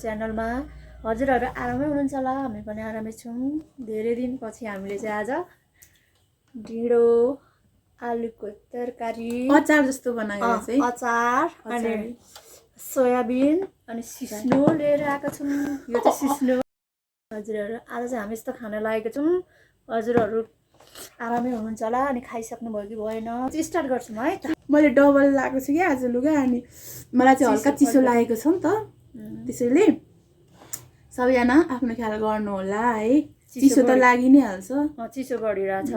च्यानलमा। हजुरहरू आरामै हुनुहुन्छ होला, हामी पनि आरामै छौँ। धेरै दिनपछि हामीले चाहिँ आज ढिँडो आलुको तरकारी अचार जस्तो बनाएर चाहिँ अचार अनि सोयाबिन अनि सिस्नो लिएर आएको छौँ। यो चाहिँ सिस्नो। हजुरहरू आज चाहिँ हामी यस्तो खान लागेको छौँ। हजुरहरू आरामै हुनुहुन्छ होला अनि खाइसक्नु भयो कि भएन चाहिँ स्टार्ट गर्छौँ है त। मैले डबल लगाएको छु क्या आज लुगा, अनि मलाई चाहिँ हल्का चिसो लागेको छ नि त, त्यसैले सबैजना आफ्नो ख्याल गर्नु होला है। चिसो त लागि नै हाल्छ, चिसो बढिरहेछ।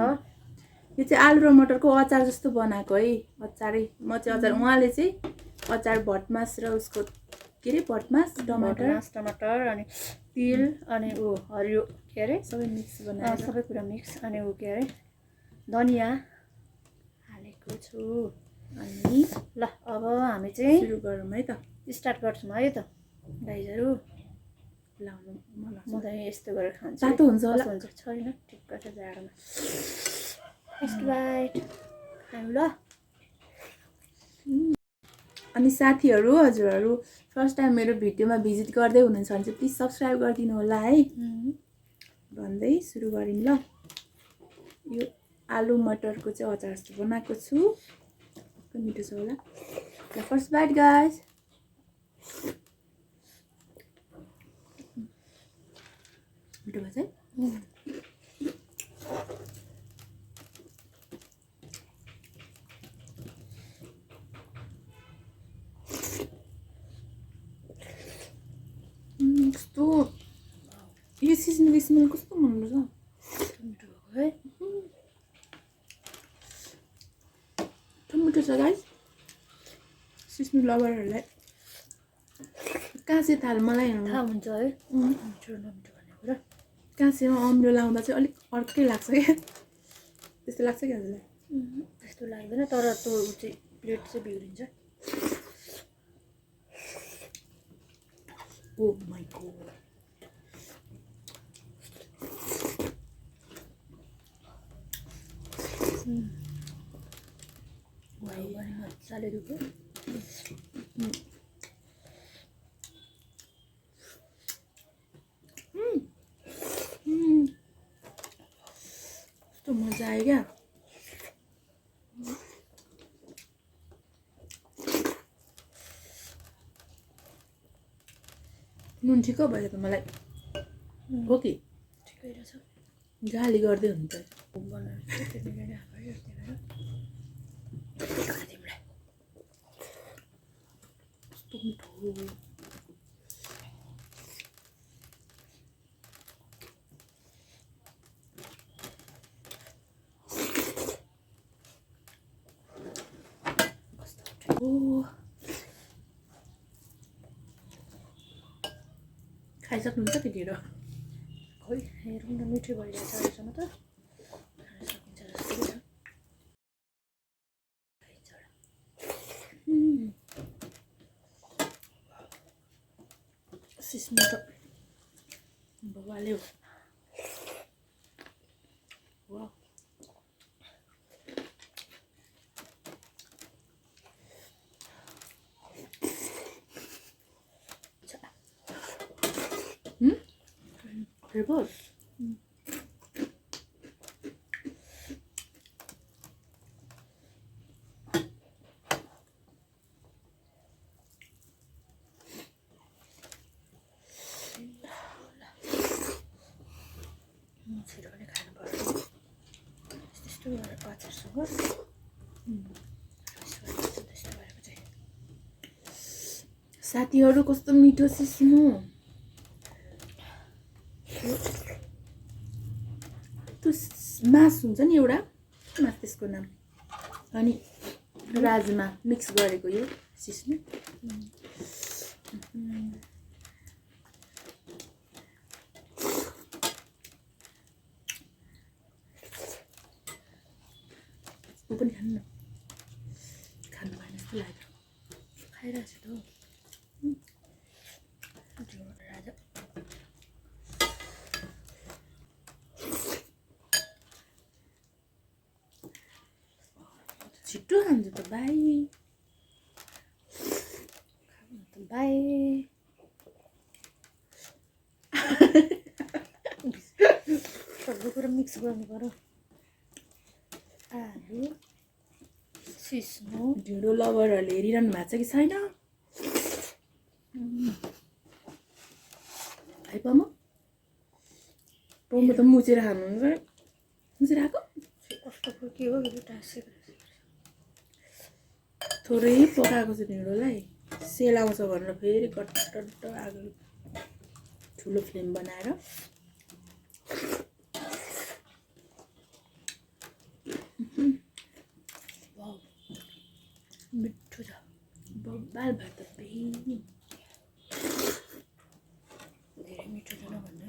यो चाहिँ आलु र मटरको अचार जस्तो बनाएको है, अचारै। म चाहिँ अचार, उहाँले चाहिँ अचार भटमास र उसको के अरे भटमास टमाटर अनि तिल अनि हरियो के अरे सबै मिक्स बनाएर सबै कुरा मिक्स अनि के अरे धनियाँ हालेको छु। अनि ल अब हामी चाहिँ सुरु गरौँ है त, स्टार्ट गर्छौँ है त गाइजहरू। लाउनु म त यस्तो गरेर खान्छु। तातो हुन्छ होला, हुन्छ छैन ठिक्क छ जाडोमा। फर्स्ट बाइट खानु ल। अनि साथीहरू, हजुरहरू फर्स्ट टाइम मेरो भिडियोमा भिजिट गर्दै हुनुहुन्छ भने चाहिँ प्लिज सब्सक्राइब गरिदिनु होला है भन्दै सुरु गरौँ ल। यो आलु मटरको चाहिँ अचार जस्तो बनाएको छु, मिठो छ होला। First bite guys. मिठो भएछ है। कस्तो यो सिस्नुको स्मेल कस्तो मनपर्छ, मिठो भएको है। मिठो छ गाइस। सिस्नु लभरहरूलाई काँसे थाल मलाई थाहा हुन्छ है मिठो नमिठो भन्ने कुरा। काँसेमा अम्लो लाउँदा चाहिँ अलिक अर्कै लाग्छ क्या, त्यस्तो लाग्छ क्या हजुरलाई? त्यस्तो लाग्दैन, तर त्यो चाहिँ प्लेट चाहिँ बिग्रिन्छ। ओ माई गॉड, मजाले दुख्यो। कस्तो मजा आयो क्या। नुन ठिक्क भयो त मलाई, हो कि ठिकै रहेछ। गाली गर्दै हुन्छ कस्तो मिठो। खाइसक्नुहुन्छ त्यो ढिँडो? खोइ हेरौँ न, मिठो भइरहेछ अहिलेसम्म त खान सकिन्छ जस्तो छ। सिस्नु त बवाले हो। वाह, फ्लेभर छिटो पनि खानु पर्यो त्यस्तो गरेर अचारसँग। त्यस्तो गरेको चाहिँ साथीहरू कस्तो मिठो सिस्नु। त्यो मास हुन्छ नि एउटा मास, त्यसको नाम, अनि राजमा मिक्स गरेको यो सिस्नु। ऊ पनि खानु न, खानु भएन जस्तो लाग्यो। खाइरहेको छु त राजा। छिटो खान्छ त भाइ, बाई। सबै कुरा मिक्स गर्नु पर्यो आलु सिस्नो ढिँडो लभरहरूले हेरिरहनु भएको छ कि छैन है पम पम त मुछेर खानुहुन्छ मुछेर आएको कस्तो के हो यो टासे थोरै पकाएको छ ढिँडोलाई सेल आउँछ भनेर फेरि कट्ट आगो ठुलो फ्लेम बनाएर मिठो छ बब्बाल भात धेरै मिठो छ नभन्ने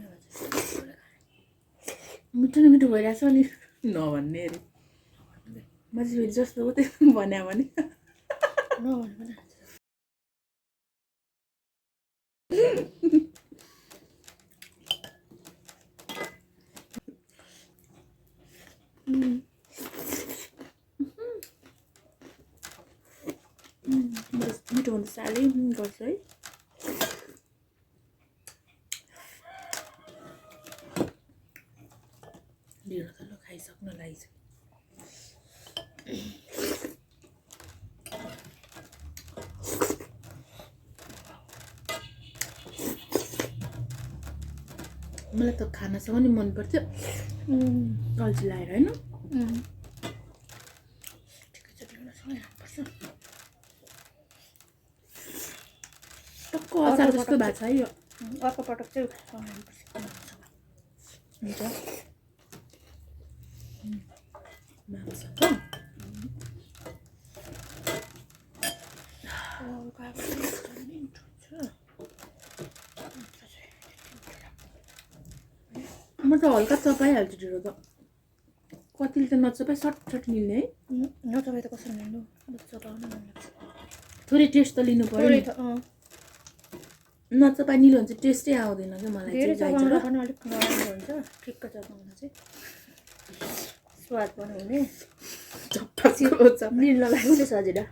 मिठो न मिठो भइरहेछ नि नभन्ने अरे मान्छे फेरि जस्तो हो त्यो भन्यो भने नभन्ने मिठो हुन्छ साह्रै गर्छ है ढिँडो त ल खाइसक्न लाग्छ मलाई त खानासँग नि मन पर्थ्यो अल्छी लागेर होइन टक्क अचार जस्तो भएको छ है यो अर्को पटक चाहिँ हुन्छ मासुसँग म त हल्का चपाइहाल्छु ढिँडो त कतिले त नचपाइ सट निल्ने है नचपाइ त कसरी मिल्नु चपाउनु मन लाग्छ थोरै टेस्ट त लिनु पर्यो नि नचपाइ निलो भने चाहिँ टेस्टै आउँदैन क्या मलाई धेरै चाहिँ चपाउँदा पनि अलिक नराम्रो हुन्छ ठिक्क चपाउँदा चाहिँ स्वाद पनि हुने निल्न लाग्छ सजिलो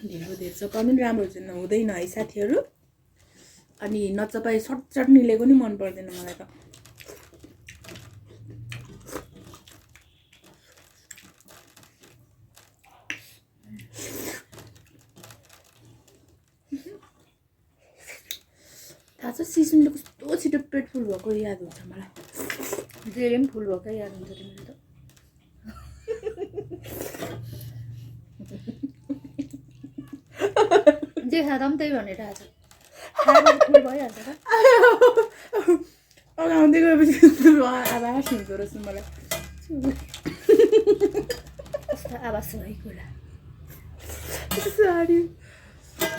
ढिँडो धेरै चपाउनु पनि राम्रो हुँदैन है साथीहरू अनि नचपाइ सट निलेको नि मन पर्दैन मलाई त थाहा छ सिस्नुले कस्तो छिटो पेट फुल भएको याद हुन्छ मलाई धेरै पनि फुल भएकै याद हुन्छ तिमीले त जे खाँदा पनि त्यही भनेर आज फुल भइहाल्छ त अगाउँदै गएपछि आवाज हुँदो रहेछ मलाई कस्तो आवाज है कुरा सरी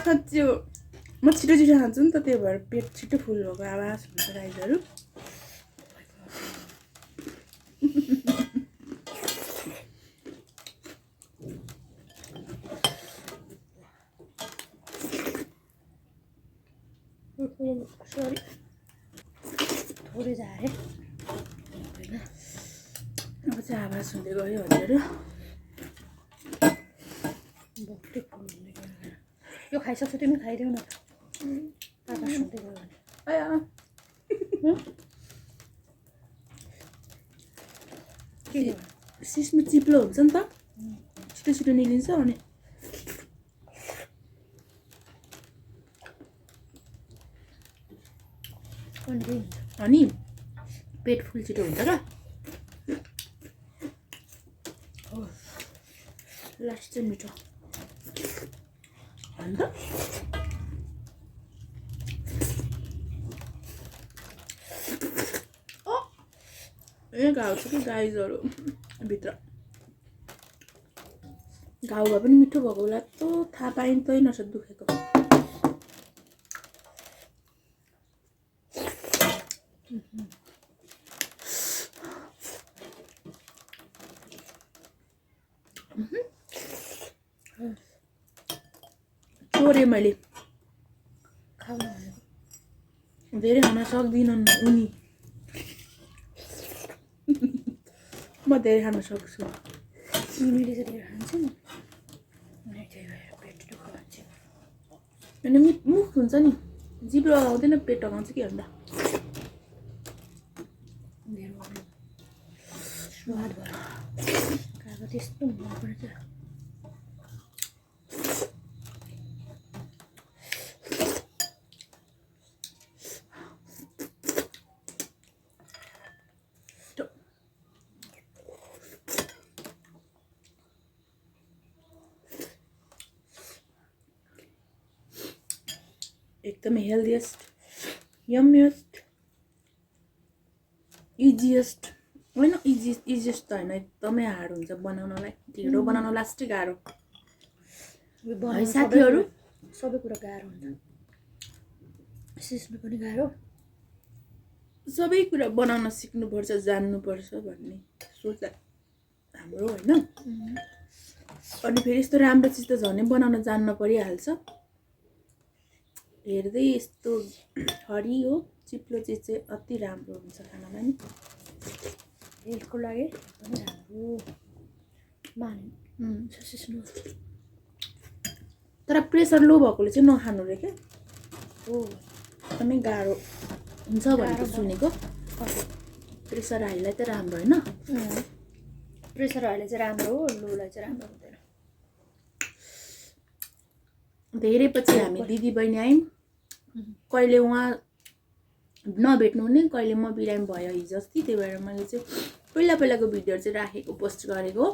साँच्ची हो म छिटो खान्छु नि त त्यही भएर पेट छिटो फुल भएको आवाज हुन्छ राइजहरू सरी थोरै झारे होइन अब चाहिँ आवाज हुँदै गयो हजुर भक्ति फुल हुँदै गयो यो खाइसक्छु तिमी खाइदेऊ न आवाज हुँदै गयो भने के सिस्नो चिप्लो हुन्छ नि त छिटो निलिन्छ अनि अनि पेट फुल छिटो हुन्छ क्या लास्ट चाहिँ मिठो अन्त ए घाउ छ कि गाइजहरू भित्र घाउ भए पनि मिठो भएको बेला त थाहा पाइँदै नछ दुखेको चोरेँ मैले खाउनु धेरै खान सक्दिनँ उनी म धेरै खान सक्छु उनीले चाहिँ धेरै खान्छ नि त्यही भएर पेट दुःख भन्छ अनि मुख हुन्छ नि जिब्रो लगाउँदैन पेट लगाउँछ कि अन्त धेरै स्वाद भयो काको त्यस्तो हुनुपर्छ एकदमै हेल्दिएस्ट यम्मिएस्ट इजिएस्ट होइन इजिएस्ट त होइन एकदमै हार्ड हुन्छ बनाउनलाई ढिँडो बनाउन लास्टै गाह्रो है साथीहरू सबै कुरा गाह्रो हुन्छ सिस्नु पनि गाह्रो सबै कुरा बनाउन सिक्नुपर्छ जान्नुपर्छ भन्ने सोच हाम्रो होइन अनि फेरि यस्तो राम्रो चिज त झनै बनाउन जान्न परिहाल्छ हेर्दै यस्तो हरियो चिप्लो चिज चाहिँ अति राम्रो हुन्छ खानामा नि हेल्थको लागि एकदमै राम्रो माने सिस्नु तर प्रेसर लो भएकोले चाहिँ नखानु रे क्या हो एकदमै गाह्रो हुन्छ भनेको सुनेको प्रेसर हाईलाई त राम्रो होइन प्रेसर हाईले चाहिँ राम्रो हो लोलाई चाहिँ राम्रो हुँदैन धेरै पछि हामी दिदी बहिनी आयौँ कहिले उहाँ नभेट्नु हुने कहिले म बिरामी भयो हिजो अस्ति त्यही भएर मैले चाहिँ पहिलाको भिडियोहरू चाहिँ राखेको पोस्ट गरेको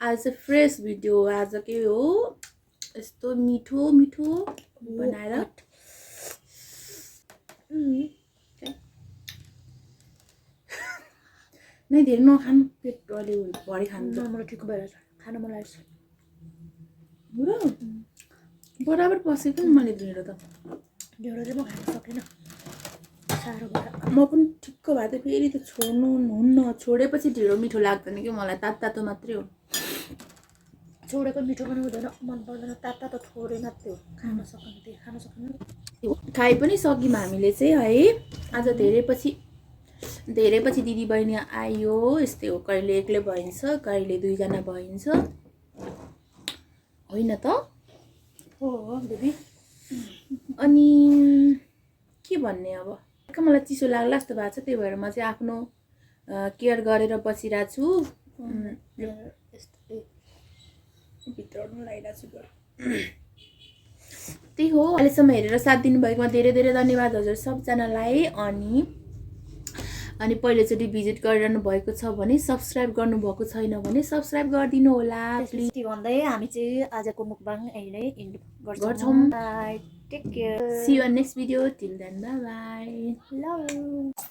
आज चाहिँ फ्रेस भिडियो आज के हो यस्तो मिठो मिठो बनाएर नै धेरै नखानु पेट अलि भरि खानु नराम्रो ठिक भएर खान मन लाग्छ बराबर बसेको नि मैले ढिँडो त ढिँडो चाहिँ म खान सकेन साह्रो भएर म पनि ठिक्क भए त फेरि त छोड्नु हुन्न छोडेपछि ढिँडो मिठो लाग्दैन कि मलाई तातो मात्रै हो छोडेको मिठो पनि हुँदैन मन पर्दैन तातो त थोरै मात्रै हो खान सक्नु खाइ पनि सक्यौँ हामीले चाहिँ है आज धेरै पछि दिदी बहिनी आयो यस्तै हो कहिले एक्लै भइन्छ कहिले दुईजना भइन्छ होइन त हो बेबी अनि के भन्ने अब मलाई चिसो लाग्ला जस्तो भएको छ त्यही भएर म चाहिँ आफ्नो केयर गरेर बसिरहेको छु भित्राउनु लागिरहेको छु त्यही हो अहिलेसम्म हेरेर साथ दिनुभएकोमा धेरै धेरै धन्यवाद हजुर सबजनालाई अनि पहिलोचोटि भिजिट गरिरहनु भएको छ भने सब्सक्राइब गर्नुभएको छैन भने सब्सक्राइब गरिदिनु होला प्लिज भन्दै हामी चाहिँ आजको मुकबाङ अहिले इन्ड गर्छौँ take care see you next video till then bye bye love